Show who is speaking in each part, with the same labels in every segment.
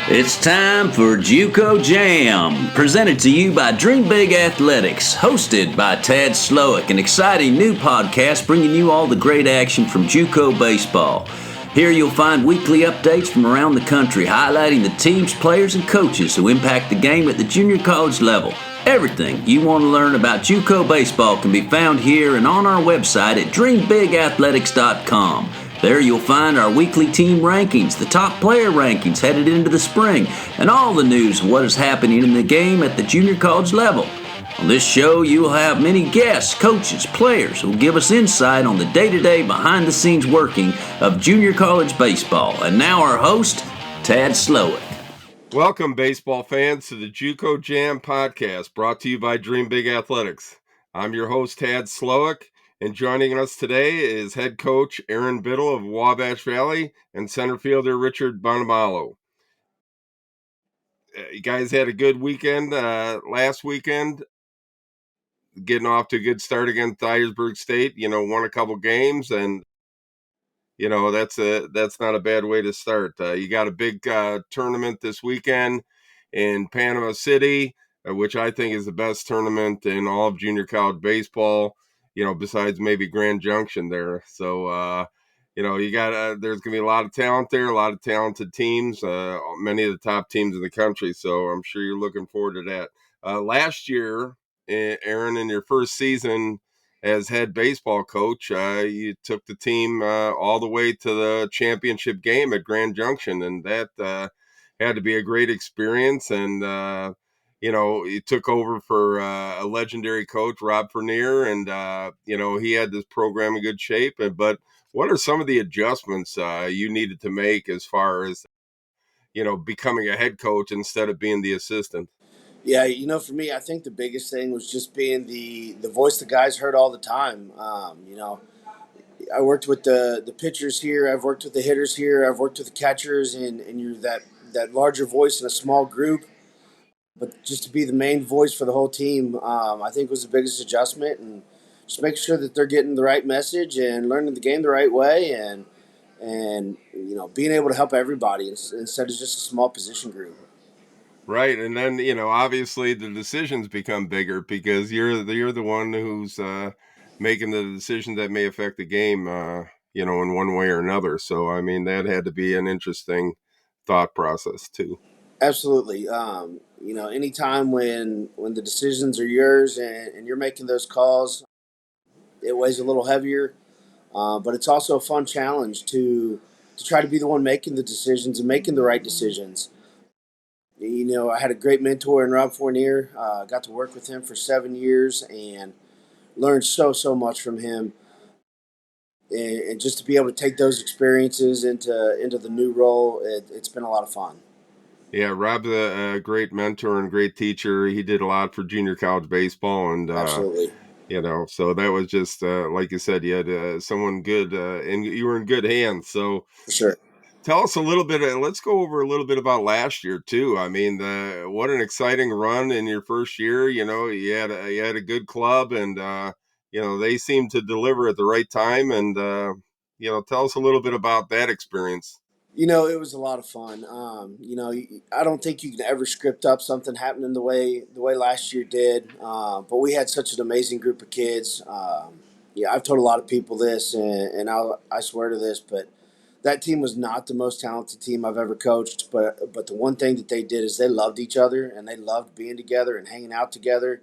Speaker 1: It's time for JUCO Jam, presented to you by Dream Big Athletics, hosted by Tad Slowick, an exciting new podcast bringing you all the great action from JUCO baseball. Here you'll find weekly updates from around the country, highlighting the teams, players, and coaches who impact the game at the junior college level. Everything you want to learn about JUCO baseball can be found here and on our website at dreambigathletics.com. There you'll find our weekly team rankings, the top player rankings headed into the spring, and all the news of what is happening in the game at the junior college level. On this show, you will have many guests, coaches, players who will give us insight on the day-to-day, behind-the-scenes working of junior college baseball. And now our host, Tad Slowick.
Speaker 2: Welcome, baseball fans, to the JUCO Jam podcast, brought to you by Dream Big Athletics. I'm your host, Tad Slowick. And joining us today is head coach Aaron Biddle of Wabash Valley and center fielder Richard Bonomolo. You guys had a good weekend last weekend, getting off to a good start against Dyersburg State. Won a couple games, and that's not a bad way to start. You got a big tournament this weekend in Panama City, which I think is the best tournament in all of junior college baseball. Besides maybe Grand Junction there. So, you got there's going to be a lot of talent there, a lot of talented teams, many of the top teams in the country. So I'm sure you're looking forward to that. Last year, Aaron, in your first season as head baseball coach, you took the team all the way to the championship game at Grand Junction, and that had to be a great experience. And he took over for a legendary coach, Rob Fernier, and, he had this program in good shape. But what are some of the adjustments you needed to make as far as, becoming a head coach instead of being the assistant?
Speaker 3: Yeah, for me, I think the biggest thing was just being the voice the guys heard all the time. I worked with the pitchers here. I've worked with the hitters here. I've worked with the catchers, and you're that larger voice in a small group. But just to be the main voice for the whole team, I think was the biggest adjustment, and just making sure that they're getting the right message and learning the game the right way, and being able to help everybody instead of just a small position group.
Speaker 2: Right, and then obviously the decisions become bigger because you're the one who's making the decisions that may affect the game, in one way or another. So I mean that had to be an interesting thought process too.
Speaker 3: Absolutely. Anytime when the decisions are yours and you're making those calls, it weighs a little heavier. But it's also a fun challenge to try to be the one making the decisions and making the right decisions. I had a great mentor in Rob Fournier. Got to work with him for 7 years and learned so much from him. And just to be able to take those experiences into the new role, it's been a lot of fun.
Speaker 2: Yeah, Rob's a great mentor and great teacher. He did a lot for junior college baseball, and
Speaker 3: Absolutely.
Speaker 2: So that was just like you said, you had someone good, and you were in good hands. So
Speaker 3: For sure.
Speaker 2: tell us a little bit. Let's go over a little bit about last year too. I mean, what an exciting run in your first year. You had a good club, and they seemed to deliver at the right time. And tell us a little bit about that experience.
Speaker 3: It was a lot of fun. I don't think you can ever script up something happening the way last year did. But we had such an amazing group of kids. I've told a lot of people this, and I swear to this, but that team was not the most talented team I've ever coached. But the one thing that they did is they loved each other, and they loved being together and hanging out together,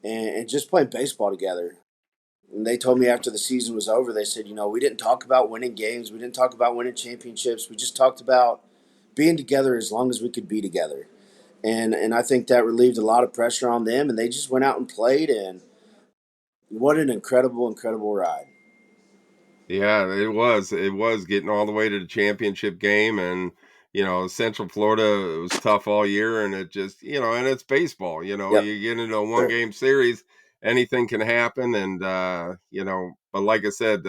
Speaker 3: and just playing baseball together. And they told me after the season was over, they said, we didn't talk about winning games. We didn't talk about winning championships. We just talked about being together as long as we could be together. And I think that relieved a lot of pressure on them. And they just went out and played. And what an incredible ride.
Speaker 2: Yeah, it was. It was getting all the way to the championship game, and Central Florida was tough all year, and it just and it's baseball.
Speaker 3: Yep.
Speaker 2: You get into a one-game series, anything can happen, and But like I said,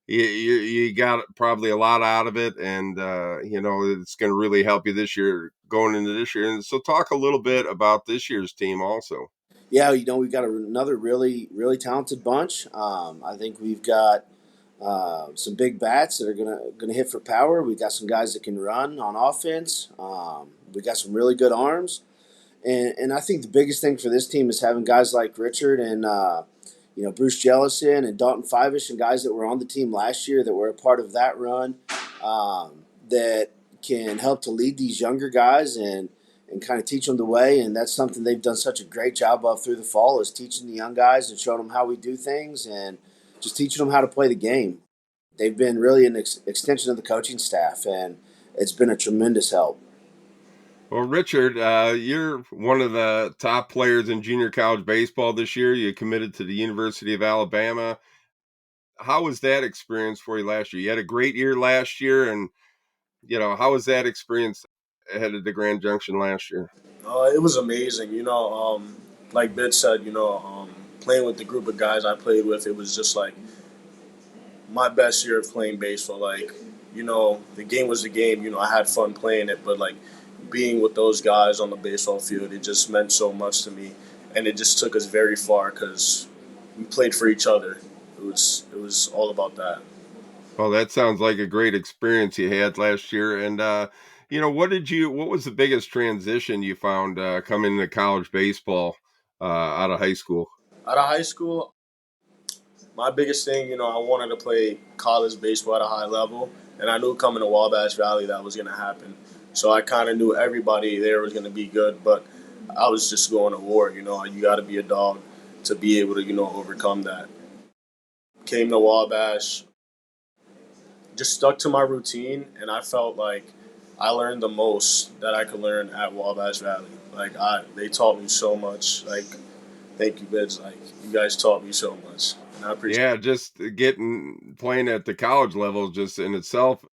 Speaker 2: you got probably a lot out of it, and it's going to really help you this year going into this year. And so, talk a little bit about this year's team also.
Speaker 3: Yeah, we've got another really talented bunch. I think we've got some big bats that are gonna hit for power. We got some guys that can run on offense. We got some really good arms, and I think the biggest thing for this team is having guys like Richard and Bruce Jellison and Dalton Fivish and guys that were on the team last year that were a part of that run that can help to lead these younger guys and kind of teach them the way. And that's something they've done such a great job of through the fall, is teaching the young guys and showing them how we do things and just teaching them how to play the game. They've been really an extension of the coaching staff, and it's been a tremendous help.
Speaker 2: Well, Richard, you're one of the top players in junior college baseball this year. You committed to the University of Alabama. How was that experience for you last year? You had a great year last year, and how was that experience ahead of the Grand Junction last year?
Speaker 4: It was amazing. Like Bid said, playing with the group of guys I played with, it was just like my best year of playing baseball. Like, the game was the game. I had fun playing it, but like being with those guys on the baseball field, it just meant so much to me, and it just took us very far because we played for each other. It was all about that.
Speaker 2: Well, that sounds like a great experience you had last year. And what was the biggest transition you found coming into college baseball out of high school?
Speaker 4: Out of high school, my biggest thing, I wanted to play college baseball at a high level, and I knew coming to Wabash Valley that was going to happen. So I kind of knew everybody there was going to be good, but I was just going to war. You got to be a dog to be able to, overcome that. Came to Wabash, just stuck to my routine, and I felt like I learned the most that I could learn at Wabash Valley. Like they taught me so much. Like, thank you, Bids. Like, you guys taught me so much, and I appreciate.
Speaker 2: Yeah, just playing at the college level just in itself,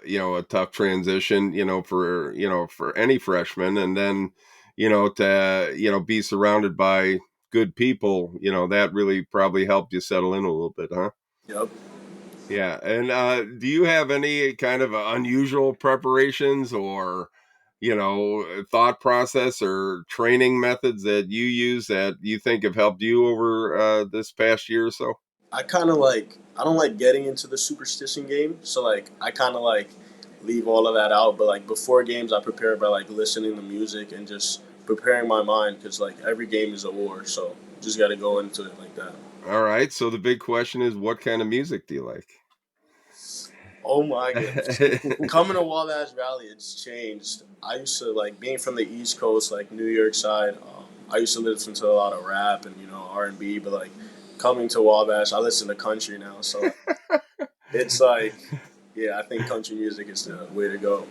Speaker 2: a tough transition, for any freshman. And then, to be surrounded by good people, that really probably helped you settle in a little bit, huh?
Speaker 4: Yep.
Speaker 2: Yeah. And do you have any kind of unusual preparations or, thought process or training methods that you use that you think have helped you over this past year or so?
Speaker 4: I don't like getting into the superstition game. So like I kind of like leave all of that out. But like before games, I prepare by like listening to music and just preparing my mind because like every game is a war. So just got to go into it like that.
Speaker 2: All right. So the big question is, what kind of music do you like?
Speaker 4: Oh my goodness. Coming to Wabash Valley, it's changed. I used to like being from the East Coast, like New York side. I used to listen to a lot of rap and R&B, but like coming to Wabash, I listen to country now. So it's like, yeah, I think country music is the way to go.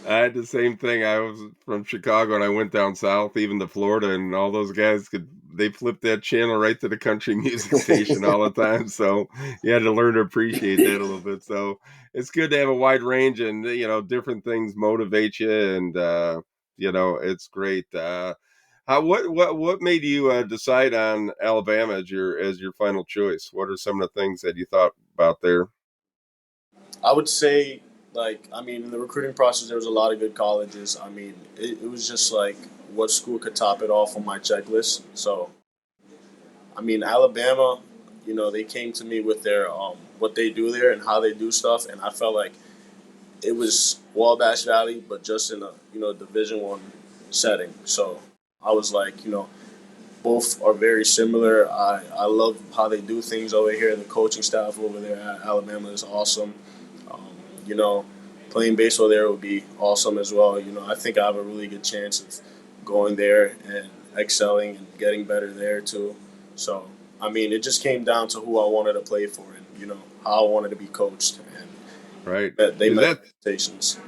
Speaker 2: I had the same thing. I was from Chicago and I went down south, even to Florida, and all those guys they flipped that channel right to the country music station all the time. So you had to learn to appreciate that a little bit. So it's good to have a wide range and, different things motivate you. And, it's great. What made you decide on Alabama as your final choice? What are some of the things that you thought about there?
Speaker 4: I would say, like, I mean, in the recruiting process, there was a lot of good colleges. I mean, it was just like what school could top it off on my checklist. So, I mean, Alabama, they came to me with their what they do there and how they do stuff, and I felt like it was Wabash Valley, but just in a Division 1 setting. So I was like, both are very similar. I love how they do things over here. The coaching staff over there at Alabama is awesome. Um, you know, Playing baseball there would be awesome as well. I think I have a really good chance of going there and excelling and getting better there too. So, I mean, it just came down to who I wanted to play for and, how I wanted to be coached. And
Speaker 2: Right.
Speaker 4: they
Speaker 2: Is
Speaker 4: met
Speaker 2: that
Speaker 4: expectations.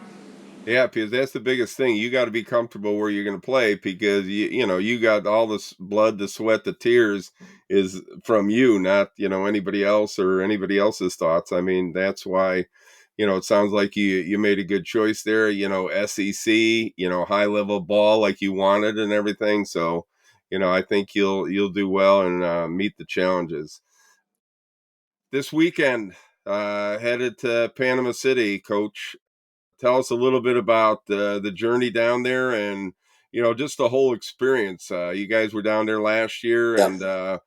Speaker 2: Yeah, because that's the biggest thing. You got to be comfortable where you're going to play because you got all this blood, the sweat, the tears is from you, not anybody else or anybody else's thoughts. I mean, that's why it sounds like you made a good choice there. SEC, high level ball like you wanted and everything. So I think you'll do well and meet the challenges. This weekend, headed to Panama City, Coach. Tell us a little bit about the journey down there and just the whole experience. You guys were down there last year,
Speaker 3: Yep.
Speaker 2: and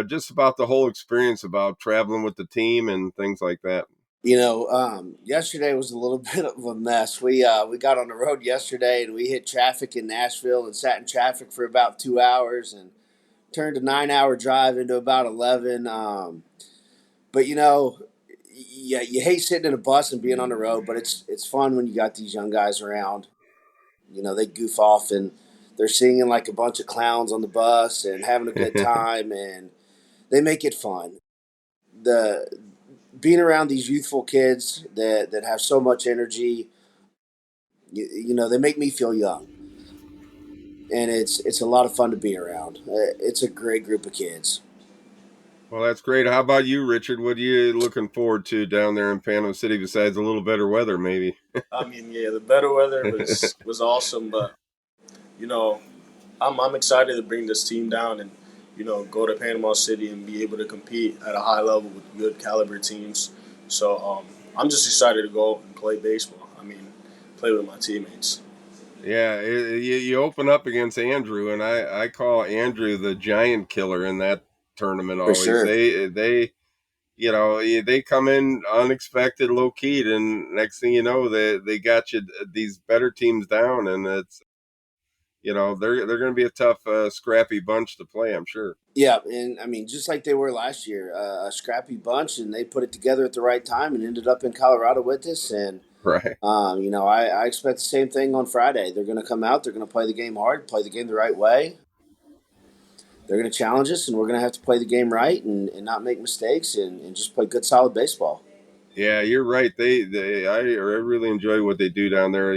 Speaker 2: just about the whole experience about traveling with the team and things like that.
Speaker 3: Yesterday was a little bit of a mess. We got on the road yesterday and we hit traffic in Nashville and sat in traffic for about 2 hours and turned a 9 hour drive into about 11. But yeah, you hate sitting in a bus and being on the road, but it's fun when you got these young guys around. They goof off and they're singing like a bunch of clowns on the bus and having a good time, and they make it fun. The Being around these youthful kids that have so much energy, they make me feel young, and it's a lot of fun to be around. It's a great group of kids.
Speaker 2: Well, that's great. How about you, Richard? What are you looking forward to down there in Panama City besides a little better weather, maybe?
Speaker 4: I mean, yeah, the better weather was awesome, but you know, I'm excited to bring this team down and go to Panama City and be able to compete at a high level with good caliber teams. So I'm just excited to go and play baseball. I mean, play with my teammates.
Speaker 2: Yeah, you open up against Andrew, and I call Andrew the giant killer in that tournament.
Speaker 3: For
Speaker 2: Always
Speaker 3: sure.
Speaker 2: they come in unexpected, low keyed, and next thing you know, they got you these better teams down, and it's they're going to be a tough, scrappy bunch to play, I'm sure.
Speaker 3: Yeah, and I mean, just like they were last year, a scrappy bunch, and they put it together at the right time and ended up in Colorado with us. And
Speaker 2: Right.
Speaker 3: I expect the same thing on Friday. They're going to come out, they're going to play the game hard, play the game the right way. They're going to challenge us, and we're going to have to play the game right and not make mistakes and just play good, solid baseball.
Speaker 2: Yeah, you're right. I really enjoy what they do down there.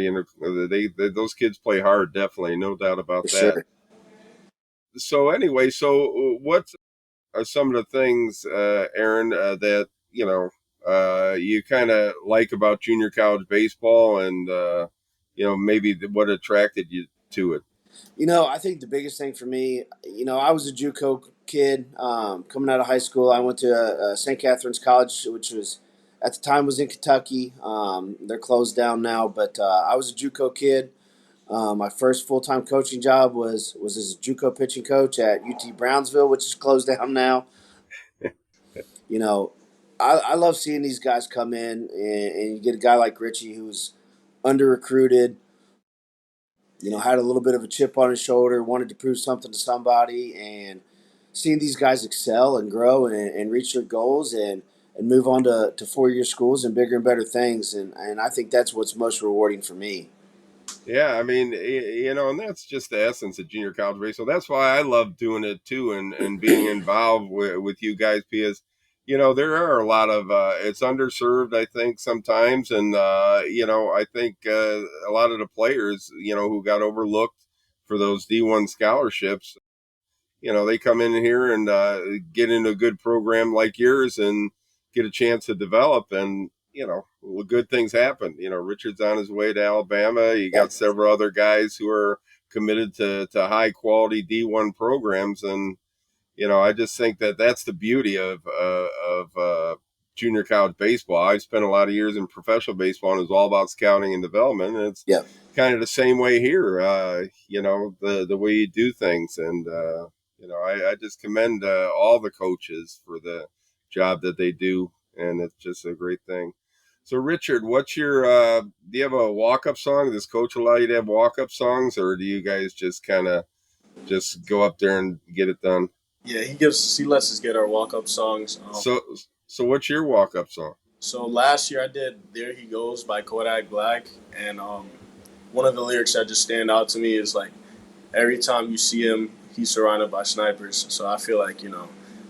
Speaker 2: Those kids play hard, definitely, no doubt
Speaker 3: For
Speaker 2: about that.
Speaker 3: sure.
Speaker 2: So anyway, what are some of the things, Aaron, that you kind of like about junior college baseball, and maybe what attracted you to it?
Speaker 3: I think the biggest thing for me, I was a JUCO kid coming out of high school. I went to St. Catherine's College, which was at the time was in Kentucky. They're closed down now, but I was a JUCO kid. My first full time coaching job was as a JUCO pitching coach at UT Brownsville, which is closed down now. You know, I love seeing these guys come in, and you get a guy like Richie who's under recruited, had a little bit of a chip on his shoulder, wanted to prove something to somebody, and seeing these guys excel and grow and reach their goals and move on to 4 year schools and bigger and better things. And I think that's what's most rewarding for me.
Speaker 2: Yeah, I mean, and that's just the essence of junior college baseball. That's why I love doing it too, and being involved with you guys, because there are a lot of it's underserved, I think, sometimes, and I think a lot of the players who got overlooked for those D1 scholarships, they come in here and get into a good program like yours and get a chance to develop, and well, good things happen. Richard's on his way to Alabama. You
Speaker 3: Yeah,
Speaker 2: got several other guys who are committed to high quality D1 programs, and I just think that that's the beauty of junior college baseball. I've spent a lot of years in professional baseball, and it's all about scouting and development. And it's
Speaker 3: yeah,
Speaker 2: kind of the same way here. The way you do things, and I just commend all the coaches for the job that they do, and it's just a great thing. So, Richard, what's your? Do you have a walk-up song? Does Coach allow you to have walk-up songs, or do you guys just kind of just go up there and get it done?
Speaker 4: Yeah, he lets us get our walk up songs.
Speaker 2: So, so what's your walk-up song?
Speaker 4: So last year I did "There He Goes" by Kodak Black, and one of the lyrics that just stand out to me is like, every time you see him, he's surrounded by snipers. So I feel like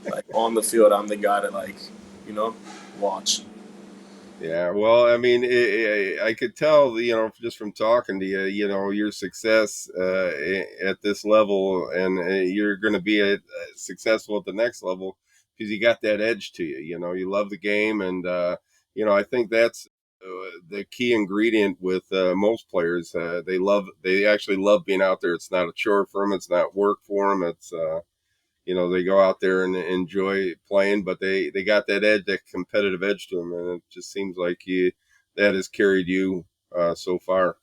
Speaker 4: like on the field, I'm the guy to you know, watch.
Speaker 2: Yeah, well, I mean, I could tell, just from talking to you, your success at this level, and you're going to be successful at the next level because you got that edge to you. You love the game, and I think that's the key ingredient with most players. They actually love being out there. It's not a chore for them. It's not work for them. It's they go out there and enjoy playing, but they got that edge, that competitive edge to them, and it just seems like that has carried you so far.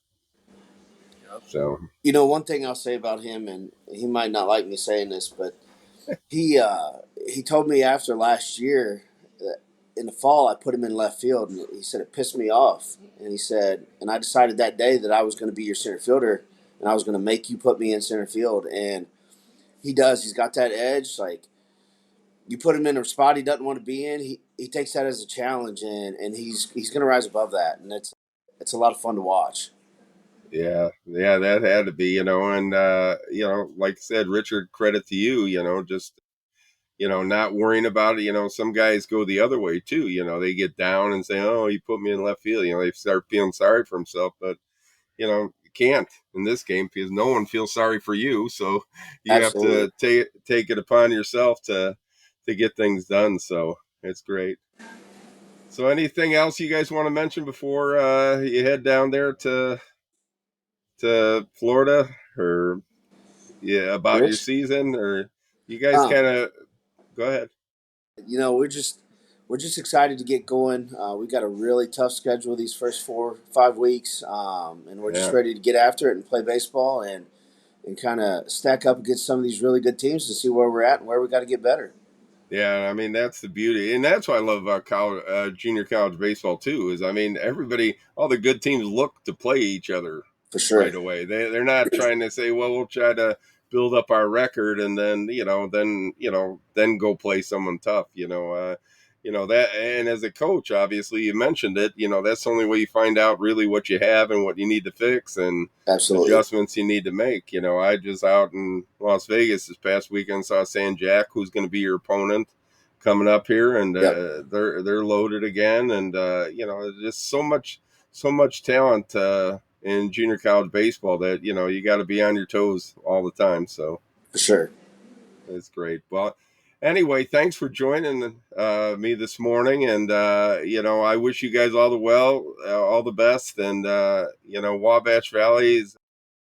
Speaker 4: Yep.
Speaker 2: So
Speaker 3: One thing I'll say about him, and he might not like me saying this, but He told me after last year that in the fall I put him in left field, and he said it pissed me off. And he said, and I decided that day that I was going to be your center fielder, and I was going to make you put me in center field. And he does. He's got that edge. Like, you put him in a spot he doesn't want to be in, he takes that as a challenge, and he's going to rise above that, and it's a lot of fun to watch.
Speaker 2: Yeah, that had to be, and like I said, Richard, credit to you, just not worrying about it. Some guys go the other way too. They get down and say, "Oh, he put me in left field." They start feeling sorry for himself, but you can't in this game because no one feels sorry for you. So you have
Speaker 3: Absolutely.
Speaker 2: to take it upon yourself to get things done. So it's great. So anything else you guys want to mention before you head down there to Florida, or about your
Speaker 3: Rich,
Speaker 2: season, or you guys
Speaker 3: um,
Speaker 2: kind of go ahead?
Speaker 3: we're just excited to get going. We got a really tough schedule these first 4 5 weeks, and we're just
Speaker 2: Yeah.
Speaker 3: ready to get after it and play baseball and kind of stack up against some of these really good teams to see where we're at and where we got to get better.
Speaker 2: Yeah, I mean that's the beauty, and that's what I love about junior college baseball too. Is everybody, all the good teams look to play each other
Speaker 3: For
Speaker 2: right
Speaker 3: sure.
Speaker 2: away. They're not trying to say, well, we'll try to build up our record and then then go play someone tough. That, and as a coach, obviously you mentioned it. That's the only way you find out really what you have and what you need to fix and
Speaker 3: Absolutely.
Speaker 2: adjustments you need to make. I just out in Las Vegas this past weekend saw San Jack, who's going to be your opponent coming up here, and
Speaker 3: Yep.
Speaker 2: they're loaded again, and just so much talent in junior college baseball that you got to be on your toes all the time. So
Speaker 3: For sure.
Speaker 2: it's great. Well, anyway, thanks for joining me this morning, and I wish you guys all the best, and Wabash Valley is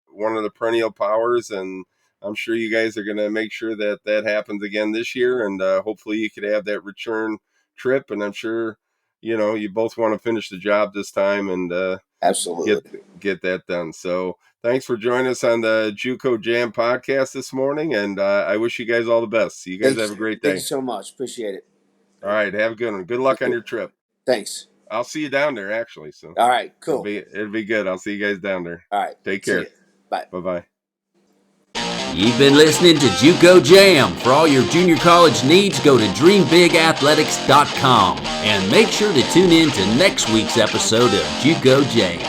Speaker 2: one of the perennial powers, and I'm sure you guys are going to make sure that happens again this year, and hopefully you could have that return trip, and I'm sure you both want to finish the job this time and get
Speaker 3: Absolutely.
Speaker 2: get that done. So thanks for joining us on the JUCO Jam podcast this morning, and I wish you guys all the best. So you guys
Speaker 3: Thank
Speaker 2: have a
Speaker 3: you.
Speaker 2: great
Speaker 3: Thank you
Speaker 2: day.
Speaker 3: so much. Appreciate it.
Speaker 2: All right, have a good one. Good luck on your trip.
Speaker 3: Thanks.
Speaker 2: I'll see you down there actually, so
Speaker 3: All right.
Speaker 2: it'll
Speaker 3: Cool.
Speaker 2: be good. I'll see you guys down there.
Speaker 3: All right.
Speaker 2: Take
Speaker 3: See
Speaker 2: care.
Speaker 3: you. Bye.
Speaker 2: Bye.
Speaker 1: You've been listening to JUCO Jam. For all your junior college needs, go to dreambigathletics.com and make sure to tune in to next week's episode of JUCO Jam.